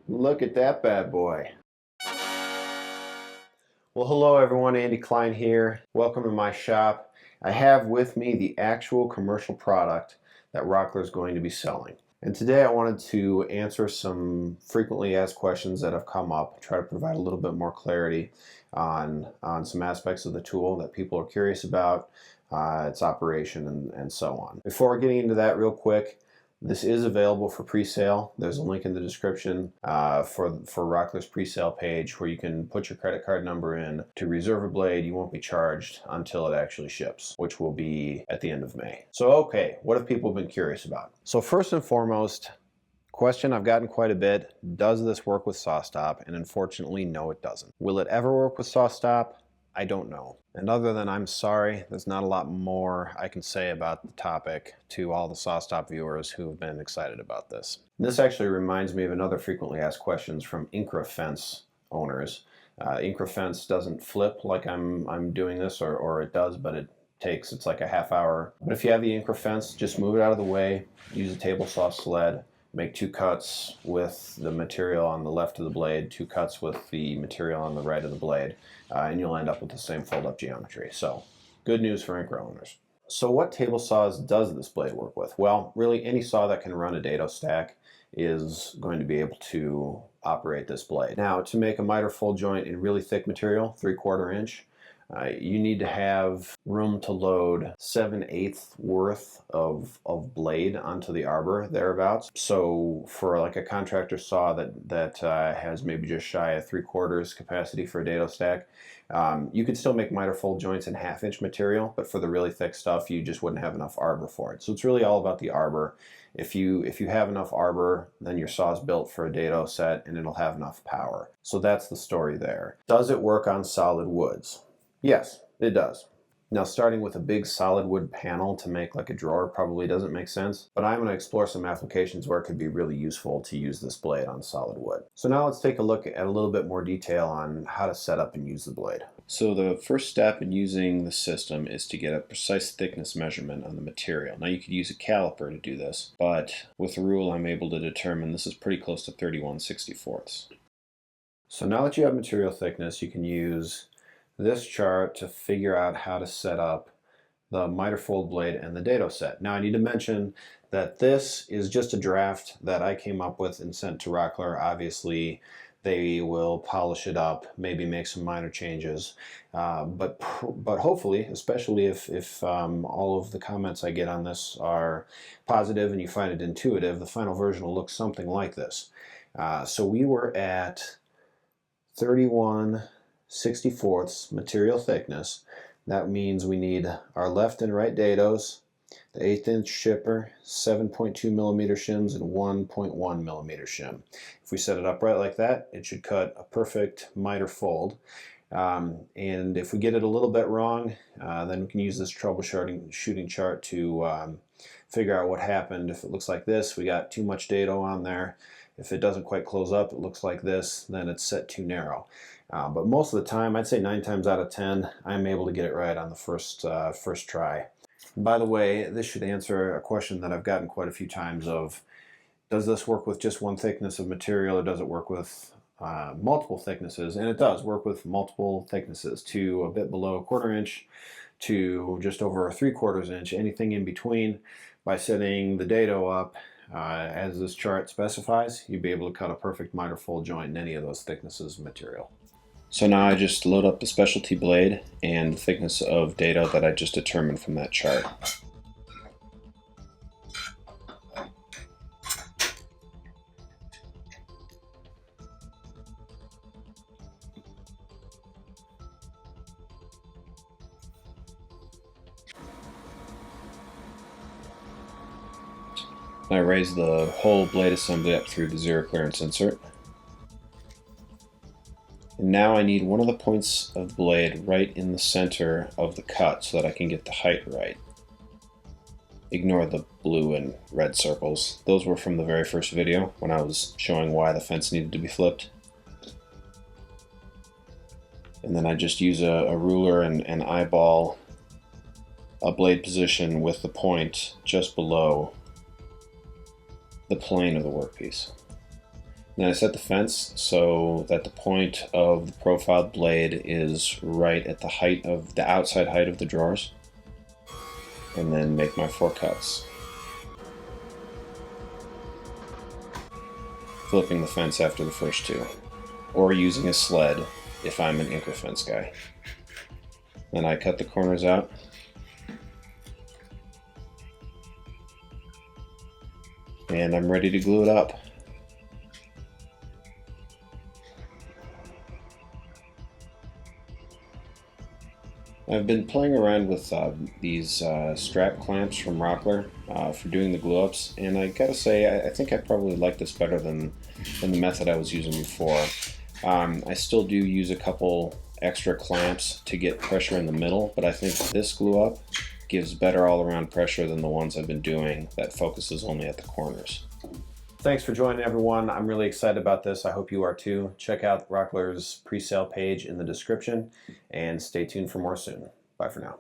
Look at that bad boy. Well, hello everyone, Andy Klein here. Welcome to my shop. I have with me the actual commercial product that Rockler is going to be selling. And today I wanted to answer some frequently asked questions that have come up, try to provide a little bit more clarity on some aspects of the tool that people are curious about, its operation, and so on. Before getting into that real quick, this is available for pre-sale. There's a link in the description for Rockler's pre-sale page where you can put your credit card number in to reserve a blade. You won't be charged until it actually ships, which will be at the end of May. So okay, what have people been curious about? So first and foremost, question I've gotten quite a bit, does this work with SawStop? And unfortunately, no, it doesn't. Will it ever work with SawStop? I don't know. And other than I'm sorry, there's not a lot more I can say about the topic to all the SawStop viewers who have been excited about this. And this actually reminds me of another frequently asked questions from Incra fence owners. Incra fence doesn't flip like I'm doing this, or it does, but it's like a half hour. But if you have the Incra fence, just move it out of the way, use a table saw sled, make 2 cuts with the material on the left of the blade, 2 cuts with the material on the right of the blade, and you'll end up with the same fold-up geometry. So, good news for Incra owners. So what table saws does this blade work with? Well, really any saw that can run a dado stack is going to be able to operate this blade. Now, to make a miter fold joint in really thick material, 3/4 inch, you need to have room to load 7/8 worth of blade onto the arbor, thereabouts. So for like a contractor saw that has maybe just shy of 3/4 capacity for a dado stack, you could still make miter fold joints in 1/2 inch material, but for the really thick stuff, you just wouldn't have enough arbor for it. So it's really all about the arbor. If you have enough arbor, then your saw is built for a dado set and it'll have enough power. So that's the story there. Does it work on solid woods? Yes, it does. Now, starting with a big solid wood panel to make like a drawer probably doesn't make sense, but I'm going to explore some applications where it could be really useful to use this blade on solid wood. So now let's take a look at a little bit more detail on how to set up and use the blade. So the first step in using the system is to get a precise thickness measurement on the material. Now you could use a caliper to do this, but with the rule I'm able to determine this is pretty close to 31/64. So now that you have material thickness, you can use this chart to figure out how to set up the miter fold blade and the dado set. Now I need to mention that this is just a draft that I came up with and sent to Rockler. Obviously they will polish it up, maybe make some minor changes, but hopefully, especially if all of the comments I get on this are positive and you find it intuitive, the final version will look something like this. So we were at 31/64 material thickness. That means we need our left and right dados, the 1/8 inch shipper, 7.2 millimeter shims, and 1.1 millimeter shim. If we set it up right like that, it should cut a perfect miter fold. And if we get it a little bit wrong, then we can use this troubleshooting chart to figure out what happened. If it looks like this, we got too much dado on there. If it doesn't quite close up, it looks like this, then it's set too narrow. But most of the time, I'd say 9 times out of 10, I'm able to get it right on the first try. By the way, this should answer a question that I've gotten quite a few times of, does this work with just one thickness of material, or does it work with multiple thicknesses? And it does work with multiple thicknesses, to a bit below 1/4 inch to just over 3/4 inch, anything in between. By setting the dado up as this chart specifies, you'd be able to cut a perfect miter fold joint in any of those thicknesses of material. So now I just load up the specialty blade and the thickness of dado that I just determined from that chart. I raise the whole blade assembly up through the zero clearance insert. And now I need one of the points of the blade right in the center of the cut so that I can get the height right. Ignore the blue and red circles. Those were from the very first video when I was showing why the fence needed to be flipped. And then I just use a ruler and eyeball a blade position with the point just below the plane of the workpiece. Then I set the fence so that the point of the profiled blade is right at the height of the outside height of the drawers, and then make my 4 cuts. Flipping the fence after the first 2, or using a sled if I'm an anchor fence guy. Then I cut the corners out. And I'm ready to glue it up. I've been playing around with these strap clamps from Rockler for doing the glue ups, and I gotta say I think I probably like this better than the method I was using before. I still do use a couple extra clamps to get pressure in the middle, but I think this glue up gives better all-around pressure than the ones I've been doing that focuses only at the corners. Thanks for joining, everyone. I'm really excited about this. I hope you are too. Check out Rockler's pre-sale page in the description, and stay tuned for more soon. Bye for now.